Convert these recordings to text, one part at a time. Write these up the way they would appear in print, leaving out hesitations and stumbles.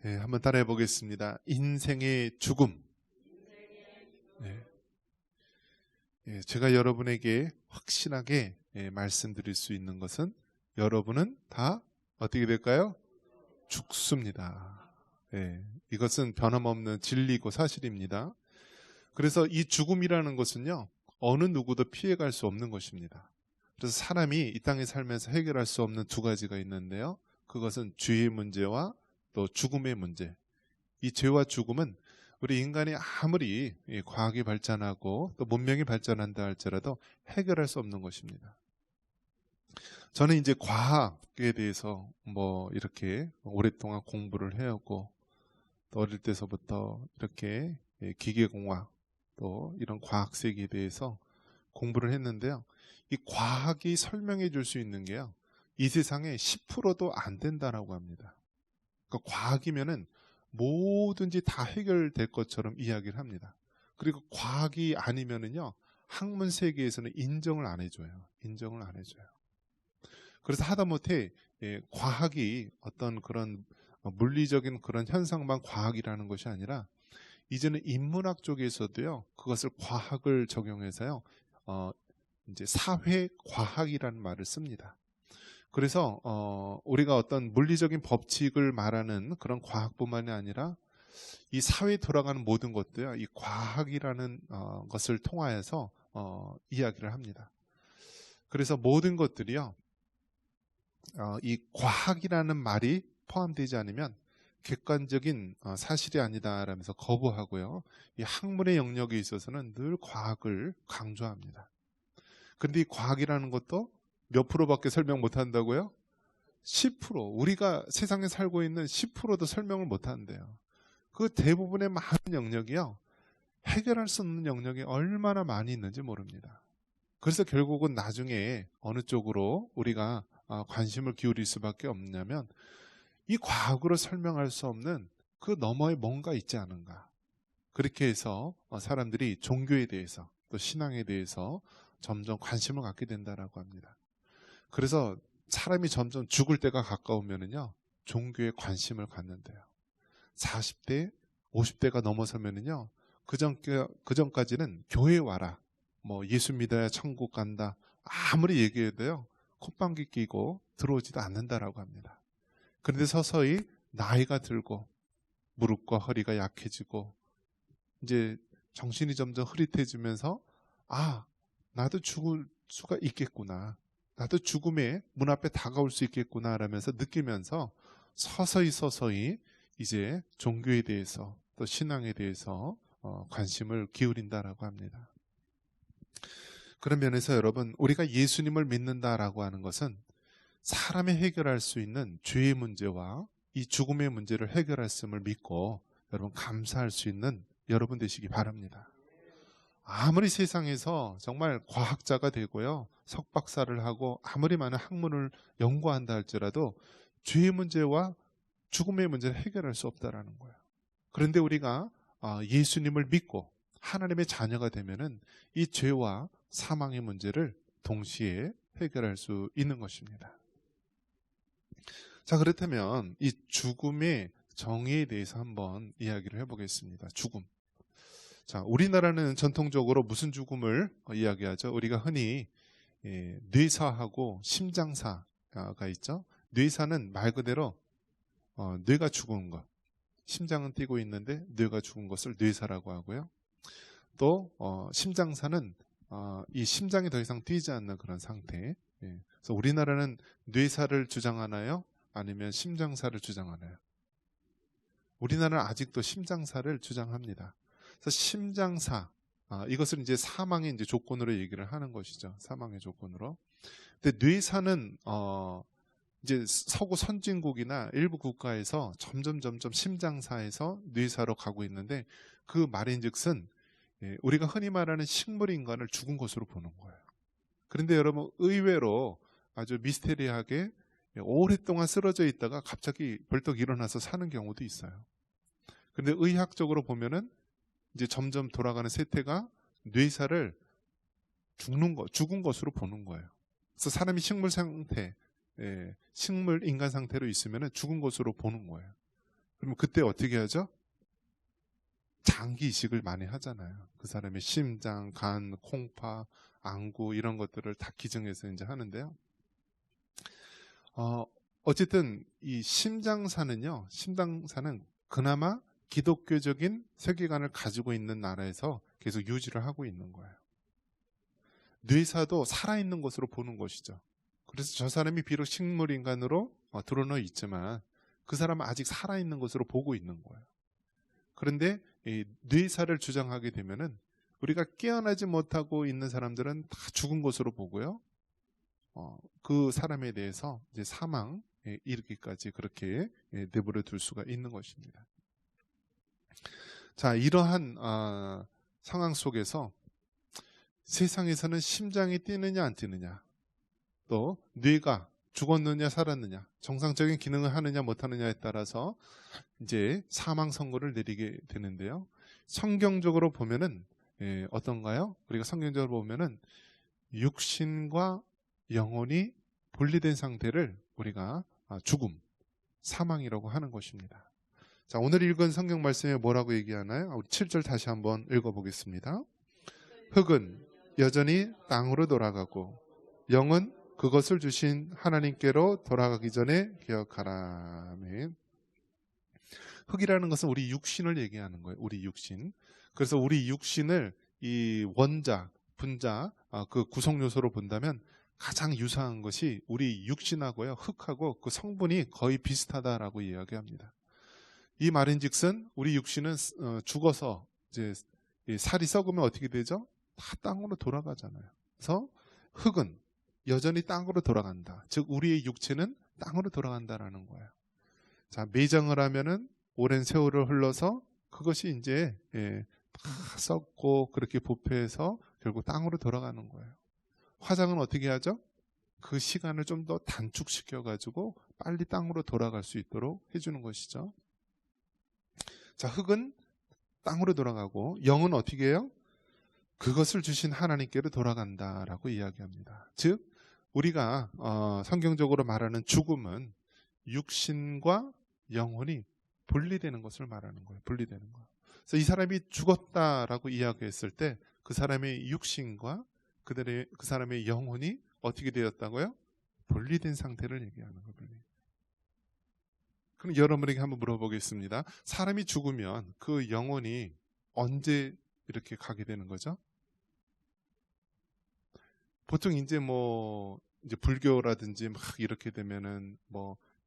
네, 한번 따라해 보겠습니다. 인생의 죽음. 네, 제가 여러분에게 확실하게 말씀드릴 수 있는 것은 여러분은 다 어떻게 될까요? 죽습니다. 이것은 변함없는 진리고 사실입니다. 그래서 이 죽음이라는 것은요, 어느 누구도 피해갈 수 없는 것입니다. 그래서 사람이 이 땅에 살면서 해결할 수 없는 두 가지가 있는데요. 그것은 죄의 문제와 또 죽음의 문제. 이 죄와 죽음은 우리 인간이 아무리 과학이 발전하고 또 문명이 발전한다 할지라도 해결할 수 없는 것입니다. 저는 이제 과학에 대해서 이렇게 오랫동안 공부를 해오고 또 어릴 때서부터 이렇게 기계공학 또 이런 과학 세계에 대해서 공부를 했는데요. 이 과학이 설명해 줄 수 있는 게요, 이 세상에 10%도 안 된다라고 합니다. 그러니까 과학이면은 뭐든지 다 해결될 것처럼 이야기를 합니다. 그리고 과학이 아니면은요, 학문 세계에서는 인정을 안 해줘요. 인정을 안 해줘요. 그래서 하다못해 과학이 어떤 그런 물리적인 그런 현상만 과학이라는 것이 아니라 이제는 인문학 쪽에서도요, 그것을 과학을 적용해서요, 이제 사회 과학이라는 말을 씁니다. 그래서 우리가 어떤 물리적인 법칙을 말하는 그런 과학뿐만이 아니라 이 사회에 돌아가는 모든 것도요, 이 과학이라는 것을 통하여서 이야기를 합니다. 그래서 모든 것들이요, 이 과학이라는 말이 포함되지 않으면 객관적인 사실이 아니다라면서 거부하고요, 이 학문의 영역에 있어서는 늘 과학을 강조합니다. 그런데 이 과학이라는 것도 몇 프로밖에 설명 못 한다고요? 10%. 우리가 세상에 살고 있는 10%도 설명을 못 한대요. 그 대부분의 많은 영역이요, 해결할 수 없는 영역이 얼마나 많이 있는지 모릅니다. 그래서 결국은 나중에 어느 쪽으로 우리가 관심을 기울일 수밖에 없냐면 이 과학으로 설명할 수 없는 그 너머에 뭔가 있지 않은가. 그렇게 해서 사람들이 종교에 대해서 또 신앙에 대해서 점점 관심을 갖게 된다라고 합니다. 그래서 사람이 점점 죽을 때가 가까우면은요, 종교에 관심을 갖는데요. 40대, 50대가 넘어서면은요, 그전까지는 교회 와라, 예수 믿어야 천국 간다, 아무리 얘기해도요, 콧방귀 끼고 들어오지도 않는다라고 합니다. 그런데 서서히 나이가 들고 무릎과 허리가 약해지고 이제 정신이 점점 흐릿해지면서, 나도 죽을 수가 있겠구나, 나도 죽음의 문 앞에 다가올 수 있겠구나 라면서 느끼면서 서서히 이제 종교에 대해서 또 신앙에 대해서 관심을 기울인다라고 합니다. 그런 면에서 여러분, 우리가 예수님을 믿는다라고 하는 것은 사람이 해결할 수 있는 죄의 문제와 이 죽음의 문제를 해결했음을 믿고 여러분 감사할 수 있는 여러분 되시기 바랍니다. 아무리 세상에서 정말 과학자가 되고요, 석박사를 하고 아무리 많은 학문을 연구한다 할지라도 죄의 문제와 죽음의 문제를 해결할 수 없다라는 거예요. 그런데 우리가 예수님을 믿고 하나님의 자녀가 되면은 이 죄와 사망의 문제를 동시에 해결할 수 있는 것입니다. 자, 그렇다면 이 죽음의 정의에 대해서 한번 이야기를 해보겠습니다. 죽음. 자, 우리나라는 전통적으로 무슨 죽음을 이야기하죠? 우리가 흔히 뇌사하고 심장사가 있죠. 뇌사는 말 그대로 뇌가 죽은 것, 심장은 뛰고 있는데 뇌가 죽은 것을 뇌사라고 하고요. 또 심장사는 이 심장이 더 이상 뛰지 않는 그런 상태. 그래서 우리나라는 뇌사를 주장하나요? 아니면 심장사를 주장하나요? 우리나라는 아직도 심장사를 주장합니다. 그래서 심장사, 이것을 이제 사망의 이제 조건으로 얘기를 하는 것이죠. 사망의 조건으로. 근데 뇌사는 이제 서구 선진국이나 일부 국가에서 점점 심장사에서 뇌사로 가고 있는데, 그 말인즉슨 우리가 흔히 말하는 식물 인간을 죽은 것으로 보는 거예요. 그런데 여러분, 의외로 아주 미스테리하게 오랫동안 쓰러져 있다가 갑자기 벌떡 일어나서 사는 경우도 있어요. 그런데 의학적으로 보면은 이제 점점 돌아가는 세태가 뇌사를 죽은 것으로 보는 거예요. 그래서 사람이 식물 상태, 식물 인간 상태로 있으면 죽은 것으로 보는 거예요. 그러면 그때 어떻게 하죠? 장기 이식을 많이 하잖아요. 그 사람의 심장, 간, 콩파, 안구 이런 것들을 다 기증해서 이제 하는데요. 어쨌든 이 심장사는 그나마 기독교적인 세계관을 가지고 있는 나라에서 계속 유지를 하고 있는 거예요. 뇌사도 살아있는 것으로 보는 것이죠. 그래서 저 사람이 비록 식물인간으로 드러나 있지만 그 사람은 아직 살아있는 것으로 보고 있는 거예요. 그런데 이 뇌사를 주장하게 되면은 우리가 깨어나지 못하고 있는 사람들은 다 죽은 것으로 보고요. 그 사람에 대해서 이제 사망에 이르기까지 그렇게 내버려 둘 수가 있는 것입니다. 자, 이러한 상황 속에서 세상에서는 심장이 뛰느냐 안 뛰느냐, 또 뇌가 죽었느냐 살았느냐, 정상적인 기능을 하느냐 못하느냐에 따라서 이제 사망 선고를 내리게 되는데요. 성경적으로 보면은 어떤가요? 우리가 성경적으로 보면은 육신과 영혼이 분리된 상태를 우리가 죽음, 사망이라고 하는 것입니다. 자, 오늘 읽은 성경 말씀에 뭐라고 얘기하나요? 우리 7절 다시 한번 읽어보겠습니다. 흙은 여전히 땅으로 돌아가고 영은 그것을 주신 하나님께로 돌아가기 전에 기억하라. 아멘. 흙이라는 것은 우리 육신을 얘기하는 거예요. 우리 육신. 그래서 우리 육신을 이 원자, 분자, 그 구성 요소로 본다면 가장 유사한 것이 우리 육신하고요, 흙하고 그 성분이 거의 비슷하다라고 이야기합니다. 이 말인즉슨 우리 육신은 죽어서 이제 살이 썩으면 어떻게 되죠? 다 땅으로 돌아가잖아요. 그래서 흙은 여전히 땅으로 돌아간다. 즉 우리의 육체는 땅으로 돌아간다라는 거예요. 자, 매장을 하면은 오랜 세월을 흘러서 그것이 이제 다 썩고 그렇게 부패해서 결국 땅으로 돌아가는 거예요. 화장은 어떻게 하죠? 그 시간을 좀 더 단축시켜 가지고 빨리 땅으로 돌아갈 수 있도록 해주는 것이죠. 자, 흙은 땅으로 돌아가고 영은 어떻게 해요? 그것을 주신 하나님께로 돌아간다라고 이야기합니다. 즉 우리가 성경적으로 말하는 죽음은 육신과 영혼이 분리되는 것을 말하는 거예요. 분리되는 거. 그래서 이 사람이 죽었다라고 이야기했을 때 그 사람의 육신과 그 사람의 영혼이 어떻게 되었다고요? 분리된 상태를 얘기하는 거예요. 그럼 여러분에게 한번 물어보겠습니다. 사람이 죽으면 그 영혼이 언제 이렇게 가게 되는 거죠? 보통 이제 이제 불교라든지 막 이렇게 되면은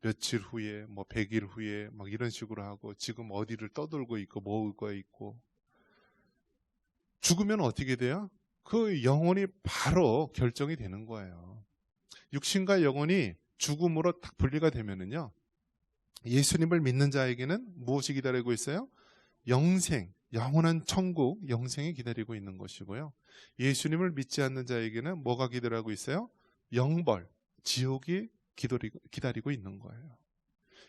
며칠 후에 100일 후에 막 이런 식으로 하고 지금 어디를 떠돌고 있고 뭐가 있고, 죽으면 어떻게 돼요? 그 영혼이 바로 결정이 되는 거예요. 육신과 영혼이 죽음으로 딱 분리가 되면은요, 예수님을 믿는 자에게는 무엇이 기다리고 있어요? 영생, 영원한 천국, 영생이 기다리고 있는 것이고요. 예수님을 믿지 않는 자에게는 뭐가 기다리고 있어요? 영벌, 지옥이 기다리고 있는 거예요.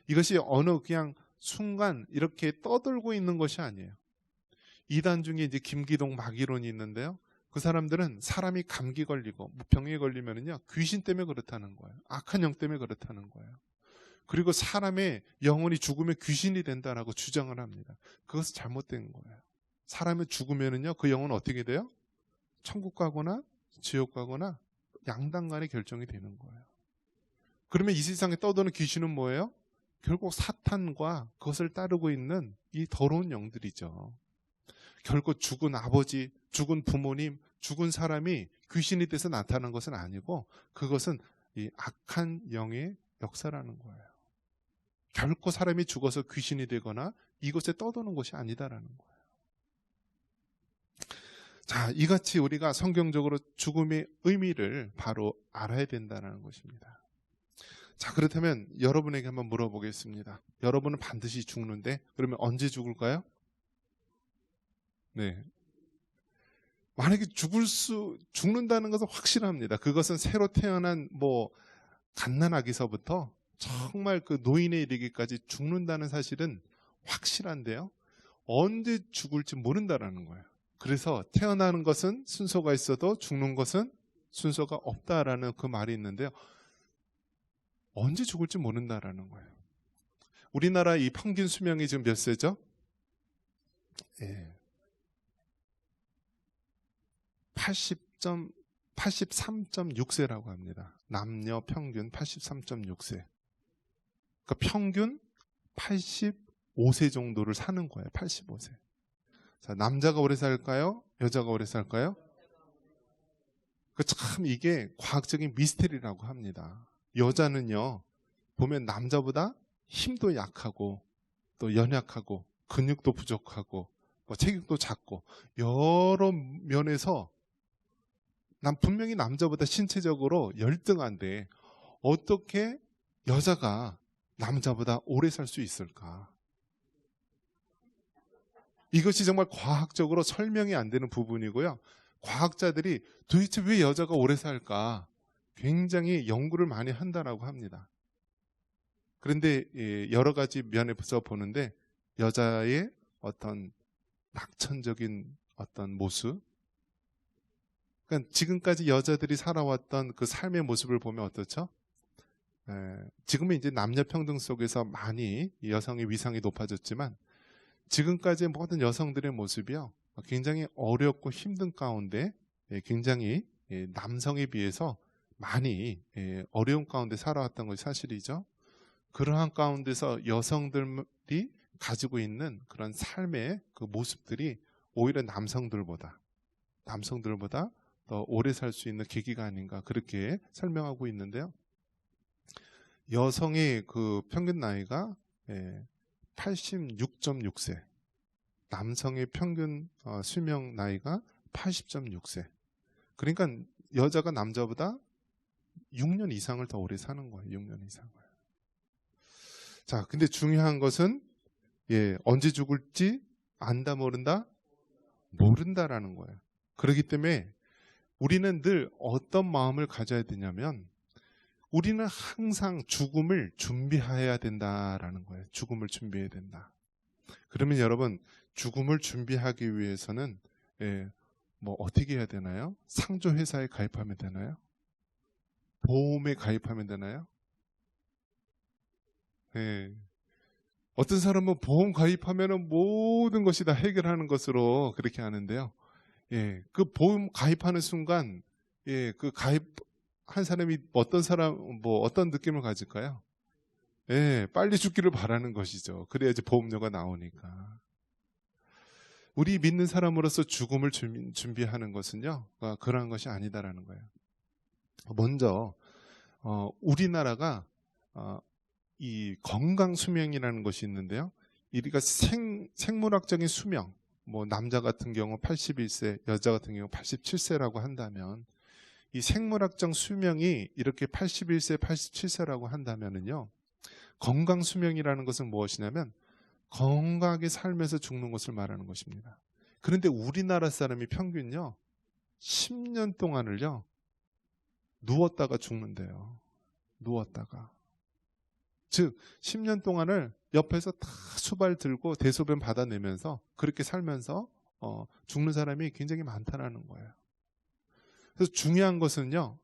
이것이 어느 그냥 순간 이렇게 떠들고 있는 것이 아니에요. 이단 중에 이제 김기동 마귀론이 있는데요. 그 사람들은 사람이 감기 걸리고 병에 걸리면은요, 귀신 때문에 그렇다는 거예요. 악한 영 때문에 그렇다는 거예요. 그리고 사람의 영혼이 죽으면 귀신이 된다라고 주장을 합니다. 그것은 잘못된 거예요. 사람이 죽으면은요, 그 영혼은 어떻게 돼요? 천국 가거나 지옥 가거나 양당간에 결정이 되는 거예요. 그러면 이 세상에 떠도는 귀신은 뭐예요? 결국 사탄과 그것을 따르고 있는 이 더러운 영들이죠. 결국 죽은 아버지, 죽은 부모님, 죽은 사람이 귀신이 돼서 나타난 것은 아니고 그것은 이 악한 영의 역사라는 거예요. 결코 사람이 죽어서 귀신이 되거나 이곳에 떠도는 것이 아니다라는 거예요. 자, 이같이 우리가 성경적으로 죽음의 의미를 바로 알아야 된다는 것입니다. 자, 그렇다면 여러분에게 한번 물어보겠습니다. 여러분은 반드시 죽는데 그러면 언제 죽을까요? 네. 만약에 죽는다는 것은 확실합니다. 그것은 새로 태어난 갓난아기서부터 정말 그 노인에 이르기까지 죽는다는 사실은 확실한데요. 언제 죽을지 모른다라는 거예요. 그래서 태어나는 것은 순서가 있어도 죽는 것은 순서가 없다라는 그 말이 있는데요. 언제 죽을지 모른다라는 거예요. 우리나라 이 평균 수명이 지금 몇 세죠? 예. 83.6세라고 합니다. 남녀 평균 83.6세. 그러니까 평균 85세 정도를 사는 거예요. 85세. 자, 남자가 오래 살까요? 여자가 오래 살까요? 참 이게 과학적인 미스테리라고 합니다. 여자는요, 보면 남자보다 힘도 약하고 또 연약하고 근육도 부족하고 뭐 체격도 작고 여러 면에서 난 분명히 남자보다 신체적으로 열등한데 어떻게 여자가 남자보다 오래 살 수 있을까? 이것이 정말 과학적으로 설명이 안 되는 부분이고요. 과학자들이 도대체 왜 여자가 오래 살까? 굉장히 연구를 많이 한다라고 합니다. 그런데 여러 가지 면에서 보는데 여자의 어떤 낙천적인 어떤 모습, 그러니까 지금까지 여자들이 살아왔던 그 삶의 모습을 보면 어떻죠? 지금은 이제 남녀 평등 속에서 많이 여성의 위상이 높아졌지만 지금까지의 모든 여성들의 모습이요, 굉장히 어렵고 힘든 가운데 굉장히 남성에 비해서 많이 어려운 가운데 살아왔던 것이 사실이죠. 그러한 가운데서 여성들이 가지고 있는 그런 삶의 그 모습들이 오히려 남성들보다 더 오래 살 수 있는 계기가 아닌가, 그렇게 설명하고 있는데요. 여성의 그 평균 나이가 86.6세, 남성의 평균 수명 나이가 80.6세. 그러니까 여자가 남자보다 6년 이상을 더 오래 사는 거예요. 6년 이상을. 자, 근데 중요한 것은 언제 죽을지 안다 모른다? 모른다라는 거예요. 그렇기 때문에 우리는 늘 어떤 마음을 가져야 되냐면 우리는 항상 죽음을 준비해야 된다라는 거예요. 죽음을 준비해야 된다. 그러면 여러분, 죽음을 준비하기 위해서는 뭐 어떻게 해야 되나요? 상조회사에 가입하면 되나요? 보험에 가입하면 되나요? 어떤 사람은 보험 가입하면 모든 것이 다 해결하는 것으로 그렇게 하는데요. 그 보험 가입하는 순간 그 가입한 사람이 어떤 느낌을 가질까요? 빨리 죽기를 바라는 것이죠. 그래야지 보험료가 나오니까. 우리 믿는 사람으로서 죽음을 준비하는 것은요, 그러한 것이 아니다라는 거예요. 먼저 우리나라가 이 건강 수명이라는 것이 있는데요. 우리가 생물학적인 수명, 뭐 남자 같은 경우 81세, 여자 같은 경우 87세라고 한다면 이 생물학적 수명이 이렇게 81세, 87세라고 한다면은요, 건강 수명이라는 것은 무엇이냐면 건강하게 살면서 죽는 것을 말하는 것입니다. 그런데 우리나라 사람이 평균요 10년 동안을요 누웠다가 죽는데요. 누웠다가. 즉 10년 동안을 옆에서 다 수발 들고 대소변 받아내면서 그렇게 살면서 죽는 사람이 굉장히 많다라는 거예요. 그래서 중요한 것은요,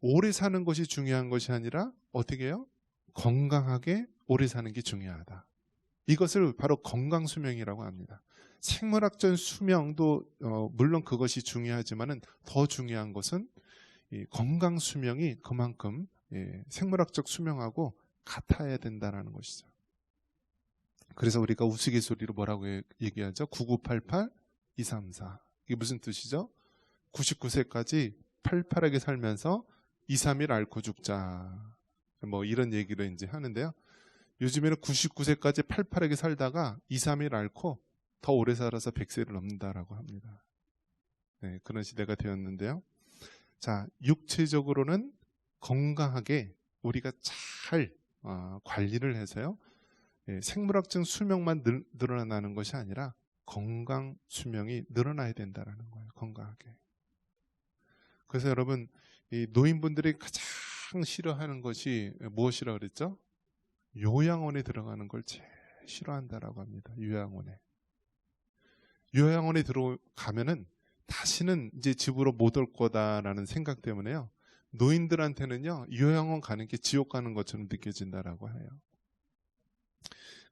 오래 사는 것이 중요한 것이 아니라 어떻게 해요? 건강하게 오래 사는 게 중요하다. 이것을 바로 건강 수명이라고 합니다. 생물학적 수명도 물론 그것이 중요하지만은 더 중요한 것은 이 건강 수명이 그만큼 생물학적 수명하고 같아야 된다는 것이죠. 그래서 우리가 우스갯소리로 뭐라고 얘기하죠? 9988 234. 이게 무슨 뜻이죠? 99세까지 팔팔하게 살면서 2, 3일 앓고 죽자. 뭐 이런 얘기를 이제 하는데요. 요즘에는 99세까지 팔팔하게 살다가 2, 3일 앓고 더 오래 살아서 100세를 넘는다라고 합니다. 그런 시대가 되었는데요. 자, 육체적으로는 건강하게 우리가 잘 관리를 해서요. 생물학적 수명만 늘어나는 것이 아니라 건강 수명이 늘어나야 된다는 거예요. 건강하게. 그래서 여러분, 이 노인분들이 가장 싫어하는 것이 무엇이라고 그랬죠? 요양원에 들어가는 걸 제일 싫어한다라고 합니다. 요양원에 들어가면은 다시는 이제 집으로 못 올 거다라는 생각 때문에요. 노인들한테는요, 요양원 가는 게 지옥 가는 것처럼 느껴진다라고 해요.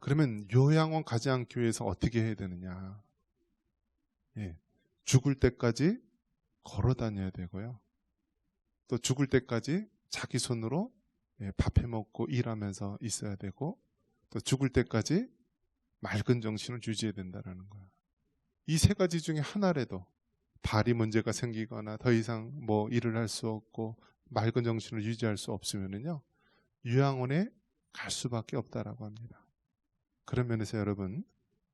그러면 요양원 가지 않기 위해서 어떻게 해야 되느냐? 예, 죽을 때까지 걸어 다녀야 되고요. 또 죽을 때까지 자기 손으로 밥해 먹고 일하면서 있어야 되고, 또 죽을 때까지 맑은 정신을 유지해야 된다는 거예요. 이 세 가지 중에 하나라도 발이 문제가 생기거나 더 이상 뭐 일을 할 수 없고 맑은 정신을 유지할 수 없으면요, 요양원에 갈 수밖에 없다라고 합니다. 그런 면에서 여러분,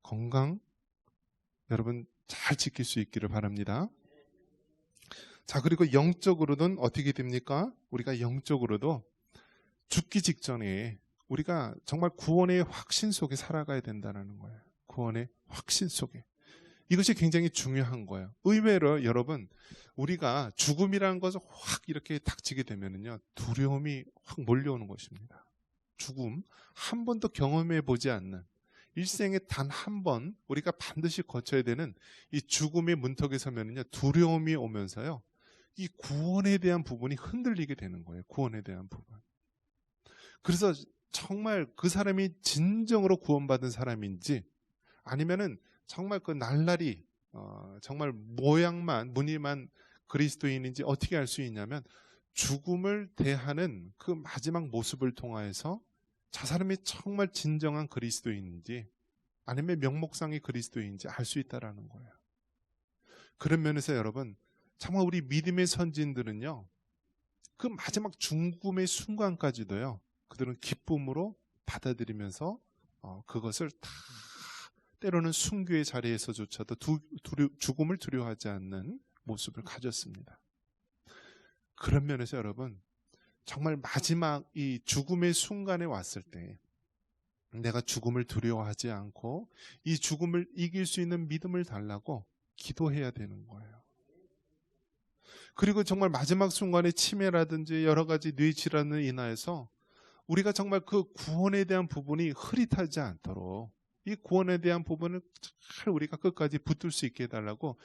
건강 여러분 잘 지킬 수 있기를 바랍니다. 자, 그리고 영적으로는 어떻게 됩니까? 우리가 영적으로도 죽기 직전에 우리가 정말 구원의 확신 속에 살아가야 된다는 거예요. 구원의 확신 속에. 이것이 굉장히 중요한 거예요. 의외로 여러분, 우리가 죽음이라는 것을 확 이렇게 닥치게 되면요, 두려움이 확 몰려오는 것입니다. 죽음, 한 번도 경험해 보지 않는, 일생에 단 한 번 우리가 반드시 거쳐야 되는 이 죽음의 문턱에 서면요, 두려움이 오면서요, 이 구원에 대한 부분이 흔들리게 되는 거예요. 구원에 대한 부분. 그래서 정말 그 사람이 진정으로 구원받은 사람인지, 아니면은 정말 그 날라리 정말 모양만 무늬만 그리스도인인지 어떻게 알 수 있냐면, 죽음을 대하는 그 마지막 모습을 통하여서 저 사람이 정말 진정한 그리스도인인지 아니면 명목상의 그리스도인인지 알 수 있다라는 거예요. 그런 면에서 여러분, 정말 우리 믿음의 선진들은요, 그 마지막 죽음의 순간까지도요, 그들은 기쁨으로 받아들이면서 그것을 다, 때로는 순교의 자리에서조차도 죽음을 두려워하지 않는 모습을 가졌습니다. 그런 면에서 여러분, 정말 마지막 이 죽음의 순간에 왔을 때 내가 죽음을 두려워하지 않고 이 죽음을 이길 수 있는 믿음을 달라고 기도해야 되는 거예요. 그리고 정말 마지막 순간에 치매라든지 여러 가지 뇌질환을 인하여서 우리가 정말 그 구원에 대한 부분이 흐릿하지 않도록 이 구원에 대한 부분을 잘 우리가 끝까지 붙들 수 있게 해달라고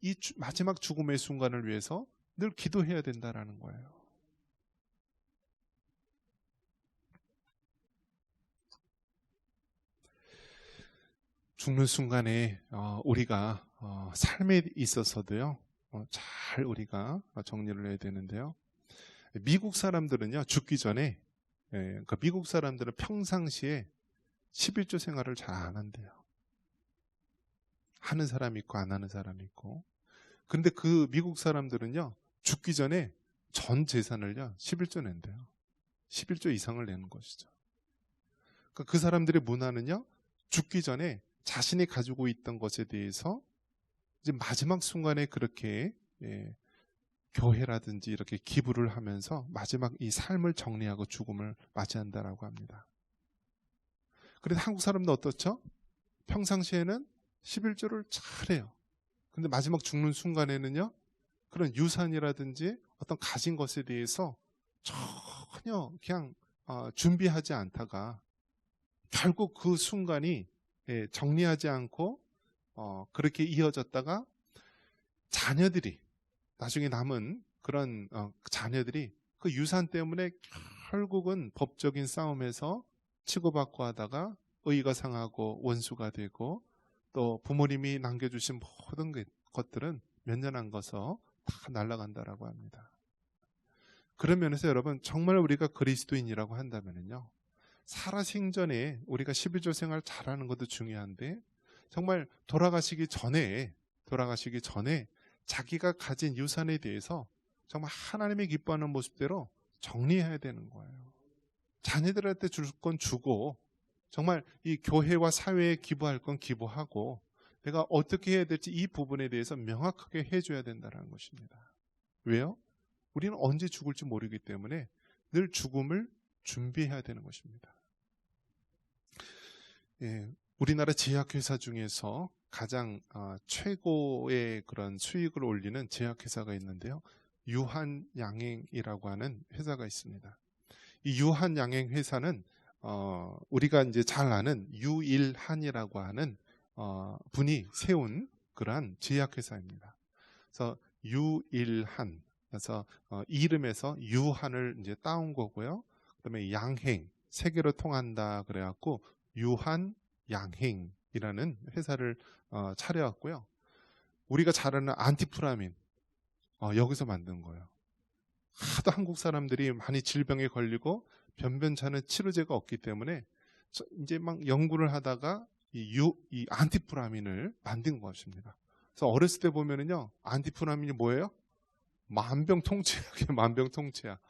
이 마지막 죽음의 순간을 위해서 늘 기도해야 된다라는 거예요. 죽는 순간에 우리가 삶에 있어서도요, 잘 우리가 정리를 해야 되는데요. 미국 사람들은요, 죽기 전에, 그러니까 미국 사람들은 평상시에 11조 생활을 잘 안 한대요. 하는 사람이 있고 안 하는 사람이 있고. 그런데 그 미국 사람들은요, 죽기 전에 전 재산을요, 11조 낸대요. 11조 이상을 내는 것이죠. 그러니까 그 사람들의 문화는요, 죽기 전에 자신이 가지고 있던 것에 대해서 이제 마지막 순간에 그렇게 교회라든지 이렇게 기부를 하면서 마지막 이 삶을 정리하고 죽음을 맞이한다라고 합니다. 그런데 한국 사람도 어떻죠? 평상시에는 11조를 잘해요. 근데 마지막 죽는 순간에는요, 그런 유산이라든지 어떤 가진 것에 대해서 전혀 그냥 준비하지 않다가 결국 그 순간이 정리하지 않고 그렇게 이어졌다가 자녀들이, 나중에 남은 그런 자녀들이 그 유산 때문에 결국은 법적인 싸움에서 치고받고 하다가 의의가 상하고 원수가 되고, 또 부모님이 남겨주신 모든 것들은 몇 년 안 가서 다 날아간다라고 합니다. 그런 면에서 여러분, 정말 우리가 그리스도인이라고 한다면요, 살아생전에 우리가 12조 생활 잘하는 것도 중요한데, 정말 돌아가시기 전에 자기가 가진 유산에 대해서 정말 하나님이 기뻐하는 모습대로 정리해야 되는 거예요. 자녀들한테 줄 건 주고, 정말 이 교회와 사회에 기부할 건 기부하고, 내가 어떻게 해야 될지 이 부분에 대해서 명확하게 해줘야 된다는 것입니다. 왜요? 우리는 언제 죽을지 모르기 때문에 늘 죽음을 준비해야 되는 것입니다. 우리나라 제약회사 중에서 가장 최고의 그런 수익을 올리는 제약회사가 있는데요, 유한양행이라고 하는 회사가 있습니다. 이 유한양행회사는 우리가 이제 잘 아는 유일한이라고 하는 분이 세운 그러한 제약회사입니다. 그래서 유일한, 그래서 이름에서 유한을 이제 따온 거고요. 그다음에 양행, 세계로 통한다 그래갖고 유한양행이라는 회사를 차려왔고요. 우리가 잘 아는 안티프라민 여기서 만든 거예요. 하도 한국 사람들이 많이 질병에 걸리고 변변찮은 치료제가 없기 때문에 이제 막 연구를 하다가 이 안티프라민을 만든 것입니다. 그래서 어렸을 때 보면은요, 안티프라민이 뭐예요? 만병통치약이에요. 만병통치약.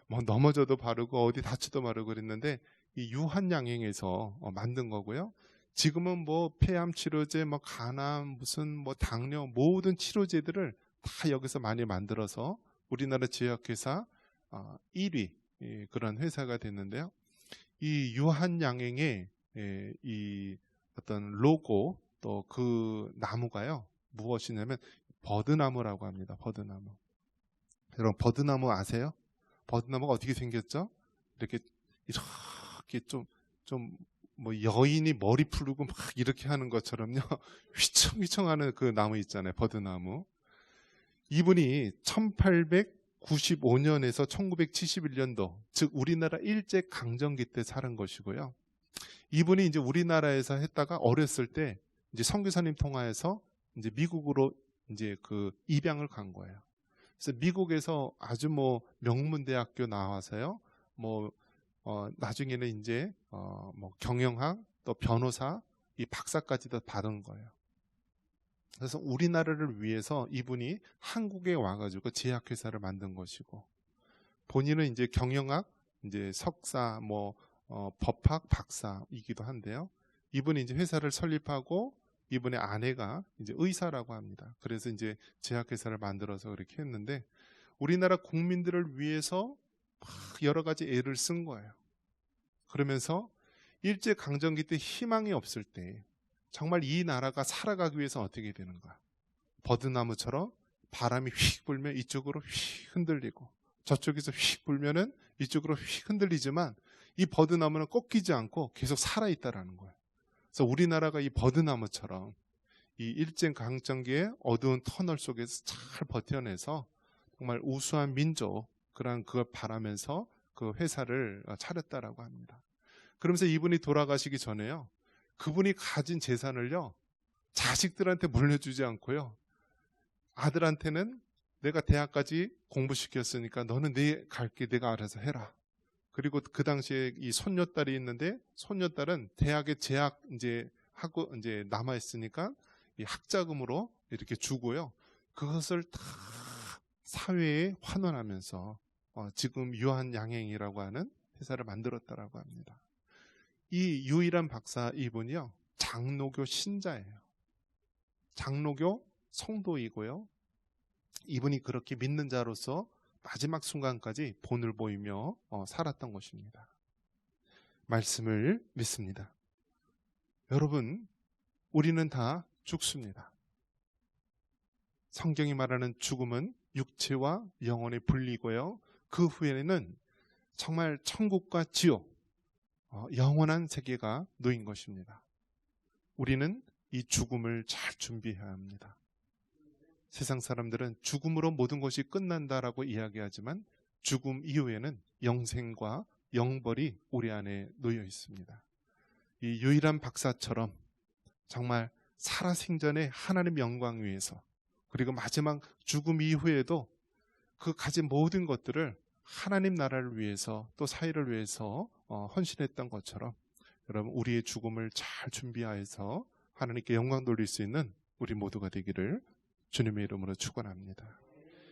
뭐 넘어져도 바르고 어디 다쳐도 바르고 그랬는데 이 유한양행에서 만든 거고요. 지금은 뭐 폐암 치료제, 뭐 간암, 무슨 뭐 당뇨 모든 치료제들을 다 여기서 많이 만들어서 우리나라 제약회사 1위 그런 회사가 됐는데요. 이 유한양행의 이 어떤 로고 또 그 나무가요. 무엇이냐면 버드나무라고 합니다. 버드나무. 여러분 버드나무 아세요? 버드나무가 어떻게 생겼죠? 이렇게 좀 뭐 여인이 머리 풀고 막 이렇게 하는 것처럼요. 휘청휘청하는 그 나무 있잖아요. 버드나무. 이분이 1895년에서 1971년도, 즉 우리나라 일제 강점기 때 살은 것이고요. 이분이 이제 우리나라에서 했다가 어렸을 때 이제 선교사님 통하여서 이제 미국으로 이제 그 입양을 간 거예요. 그래서 미국에서 아주 뭐 명문대학교 나와서요. 뭐 나중에는 이제 뭐 경영학 또 변호사 이 박사까지도 받은 거예요. 그래서 우리나라를 위해서 이분이 한국에 와가지고 제약회사를 만든 것이고, 본인은 이제 경영학 이제 석사 뭐 법학 박사이기도 한데요. 이분이 이제 회사를 설립하고 이분의 아내가 이제 의사라고 합니다. 그래서 이제 제약회사를 만들어서 그렇게 했는데 우리나라 국민들을 위해서 막 여러 가지 애를 쓴 거예요. 그러면서 일제 강점기 때 희망이 없을 때 정말 이 나라가 살아가기 위해서 어떻게 되는가? 버드나무처럼 바람이 휙 불면 이쪽으로 휙 흔들리고 저쪽에서 휙 불면은 이쪽으로 휙 흔들리지만 이 버드나무는 꺾이지 않고 계속 살아있다라는 거예요. 그래서 우리나라가 이 버드나무처럼 이 일제 강점기의 어두운 터널 속에서 잘 버텨내서 정말 우수한 민족 그런 그걸 바라면서 그 회사를 차렸다라고 합니다. 그러면서 이분이 돌아가시기 전에요. 그분이 가진 재산을요. 자식들한테 물려주지 않고요. 아들한테는 내가 대학까지 공부시켰으니까 너는 내 갈 길 내가 알아서 해라. 그리고 그 당시에 이 손녀딸이 있는데 손녀딸은 대학에 재학 이제 하고 이제 남아 있으니까 이 학자금으로 이렇게 주고요. 그것을 다 사회에 환원하면서 지금 유한양행이라고 하는 회사를 만들었다라고 합니다. 이 유일한 박사 이분이요. 장로교 신자예요. 장로교 성도이고요. 이분이 그렇게 믿는 자로서 마지막 순간까지 본을 보이며 살았던 것입니다. 말씀을 믿습니다. 여러분, 우리는 다 죽습니다. 성경이 말하는 죽음은 육체와 영혼의 분리고요. 그 후에는 정말 천국과 지옥, 영원한 세계가 놓인 것입니다. 우리는 이 죽음을 잘 준비해야 합니다. 세상 사람들은 죽음으로 모든 것이 끝난다라고 이야기하지만 죽음 이후에는 영생과 영벌이 우리 안에 놓여 있습니다. 이 유일한 박사처럼 정말 살아생전에 하나님 영광 위해서 그리고 마지막 죽음 이후에도 그 가진 모든 것들을 하나님 나라를 위해서 또 사회를 위해서 헌신했던 것처럼 여러분 우리의 죽음을 잘 준비하여서 하나님께 영광 돌릴 수 있는 우리 모두가 되기를 주님의 이름으로 축원합니다.